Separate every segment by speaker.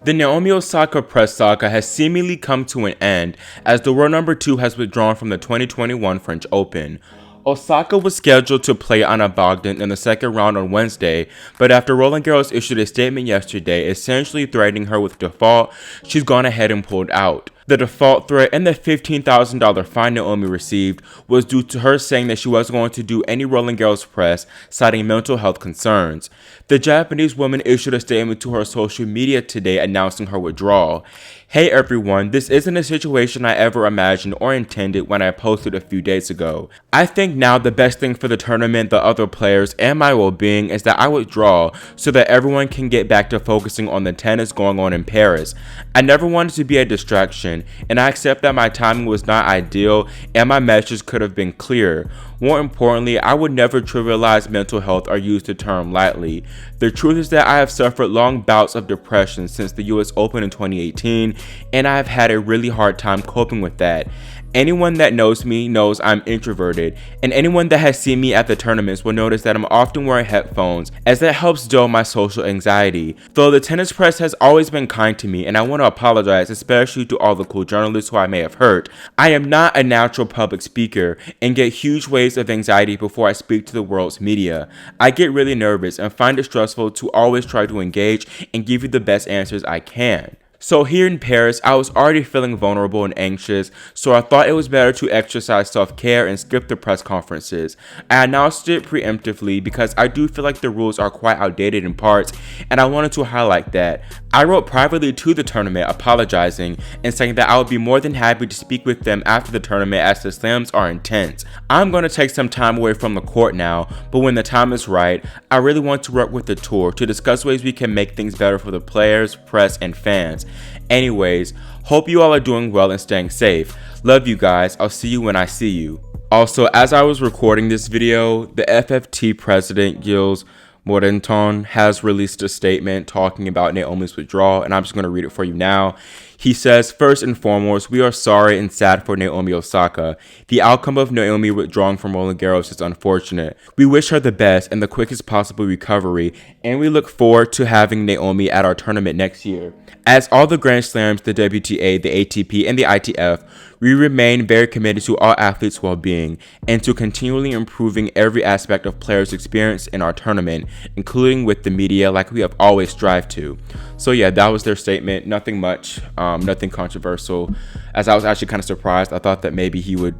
Speaker 1: The Naomi Osaka press saga has seemingly come to an end as the world number 2 has withdrawn from the 2021 French Open. Osaka was scheduled to play Ana Bodgan in the second round on Wednesday, but after Roland Garros issued a statement yesterday essentially threatening her with default, she's gone ahead and pulled out. The default threat and the $15,000 fine Naomi received was due to her saying that she wasn't going to do any Roland Garros press, citing mental health concerns. The Japanese woman issued a statement to her social media today announcing her withdrawal. "Hey everyone, this isn't a situation I ever imagined or intended when I posted a few days ago. I think now the best thing for the tournament, the other players, and my well-being is that I withdraw so that everyone can get back to focusing on the tennis going on in Paris. I never wanted to be a distraction, and I accept that my timing was not ideal and my message could have been clearer. More importantly, I would never trivialize mental health or use the term lightly. The truth is that I have suffered long bouts of depression since the US Open in 2018, and I have had a really hard time coping with that. Anyone that knows me knows I'm introverted, and anyone that has seen me at the tournaments will notice that I'm often wearing headphones, as that helps dull my social anxiety. Though the tennis press has always been kind to me, and I want to apologize especially to all the cool journalists who I may have hurt, I am not a natural public speaker and get huge waves of anxiety before I speak to the world's media. I get really nervous and find it stressful to always try to engage and give you the best answers I can. So here in Paris, I was already feeling vulnerable and anxious, so I thought it was better to exercise self-care and skip the press conferences. I announced it preemptively because I do feel like the rules are quite outdated in parts, and I wanted to highlight that. I wrote privately to the tournament apologizing and saying that I would be more than happy to speak with them after the tournament as the slams are intense. I'm going to take some time away from the court now, but when the time is right, I really want to work with the tour to discuss ways we can make things better for the players, press, and fans. Anyways, hope you all are doing well and staying safe. Love you guys. I'll see you when I see you." Also, as I was recording this video, the FFT president Gilles Morenton has released a statement talking about Naomi's withdrawal, and I'm just going to read it for you now. He says, "First and foremost, we are sorry and sad for Naomi Osaka. The outcome of Naomi withdrawing from Roland Garros is unfortunate. We wish her the best and the quickest possible recovery, and we look forward to having Naomi at our tournament next year. As all the Grand Slams, the WTA, the ATP, and the ITF, we remain very committed to all athletes' well-being and to continually improving every aspect of players' experience in our tournament, including with the media like we have always strived to." So yeah, that was their statement. Nothing much, nothing controversial. As I was actually kind of surprised, I thought that maybe he would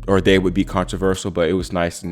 Speaker 1: or they would be controversial, but it was nice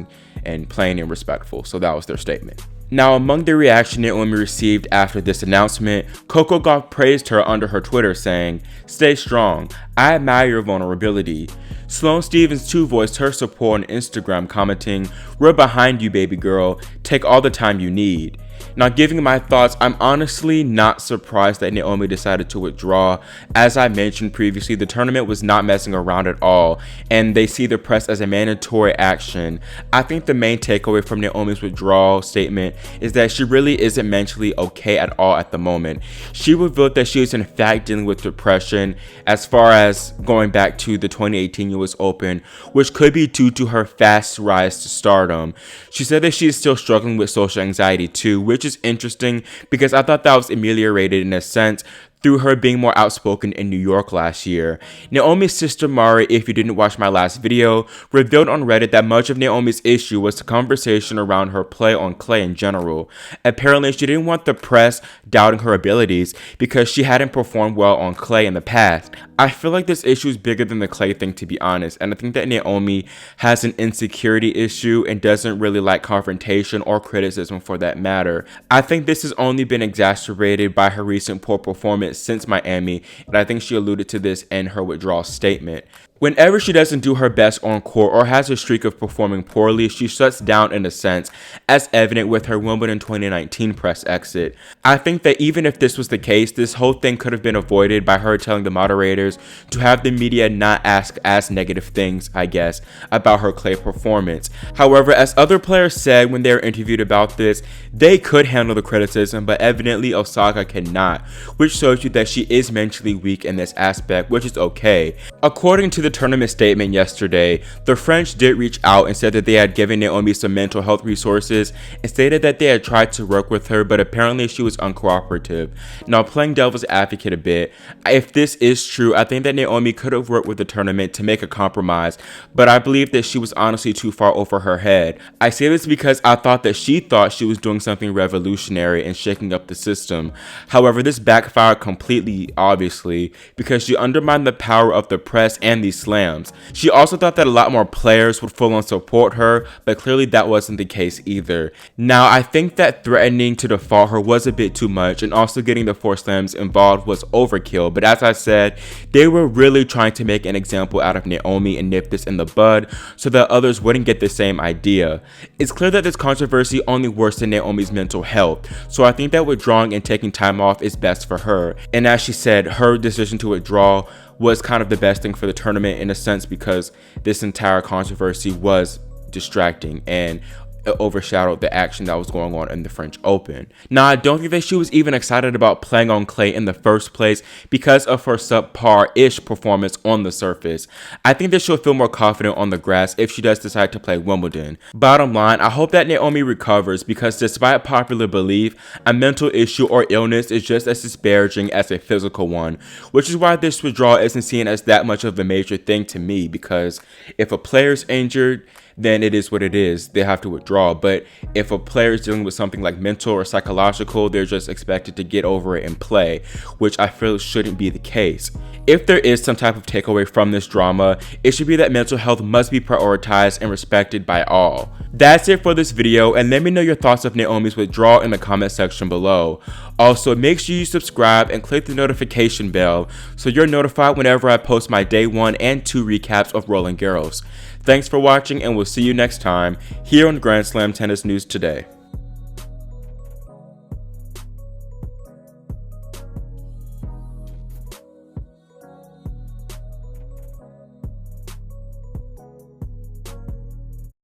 Speaker 1: and plain and respectful. So that was their statement. Now, among the reaction Naomi received after this announcement, Coco Gauff praised her under her Twitter, saying, "Stay strong. I admire your vulnerability." Sloane Stephens too voiced her support on Instagram, commenting, "We're behind you, baby girl. Take all the time you need." Now, giving my thoughts, I'm honestly not surprised that Naomi decided to withdraw. As I mentioned previously, the tournament was not messing around at all, and they see the press as a mandatory action. I think the main takeaway from Naomi's withdrawal statement is that she really isn't mentally okay at all at the moment. She revealed that she is in fact dealing with depression, as far as going back to the 2018 US Open, which could be due to her fast rise to stardom. She said that she is still struggling with social anxiety too, which is interesting because I thought that was ameliorated in a sense through her being more outspoken in New York last year. Naomi's sister Mari, if you didn't watch my last video, revealed on Reddit that much of Naomi's issue was the conversation around her play on clay in general. Apparently, she didn't want the press doubting her abilities because she hadn't performed well on clay in the past. I feel like this issue is bigger than the clay thing, to be honest, and I think that Naomi has an insecurity issue and doesn't really like confrontation or criticism for that matter. I think this has only been exacerbated by her recent poor performance since Miami, and I think she alluded to this in her withdrawal statement. Whenever she doesn't do her best on court or has a streak of performing poorly, she shuts down in a sense, as evident with her Wimbledon 2019 press exit. I think that even if this was the case, this whole thing could have been avoided by her telling the moderators to have the media not ask as negative things, I guess, about her clay performance. However, as other players said when they were interviewed about this, they could handle the criticism, but evidently Osaka cannot, which shows you that she is mentally weak in this aspect, which is okay. According to the tournament statement yesterday, the French did reach out and said that they had given Naomi some mental health resources and stated that they had tried to work with her, but apparently she was uncooperative. Now, playing devil's advocate a bit, if this is true, I think that Naomi could have worked with the tournament to make a compromise, but I believe that she was honestly too far over her head. I say this because I thought that she thought she was doing something revolutionary and shaking up the system. However, this backfired completely, obviously, because she undermined the power of the press and these slams. She also thought that a lot more players would full on support her, but clearly that wasn't the case either. Now, I think that threatening to default her was a bit too much, and also getting the 4 slams involved was overkill, but as I said, they were really trying to make an example out of Naomi and nip this in the bud so that others wouldn't get the same idea. It's clear that this controversy only worsened Naomi's mental health, so I think that withdrawing and taking time off is best for her. And as she said, her decision to withdraw was kind of the best thing for the tournament in a sense, because this entire controversy was distracting and it overshadowed the action that was going on in the French Open. Now, I don't think that she was even excited about playing on clay in the first place because of her subpar-ish performance on the surface. I think that she'll feel more confident on the grass if she does decide to play Wimbledon. Bottom line, I hope that Naomi recovers, because despite popular belief, a mental issue or illness is just as disparaging as a physical one, which is why this withdrawal isn't seen as that much of a major thing to me, because if a player's injured, then it is what it is. They have to withdraw. But if a player is dealing with something like mental or psychological, they're just expected to get over it and play, which I feel shouldn't be the case. If there is some type of takeaway from this drama, it should be that mental health must be prioritized and respected by all. That's it for this video, and let me know your thoughts of Naomi's withdrawal in the comment section below. Also, make sure you subscribe and click the notification bell so you're notified whenever I post my day 1 and 2 recaps of Roland Garros. Thanks for watching, and we'll see you next time here on Grand Slam Tennis News Today.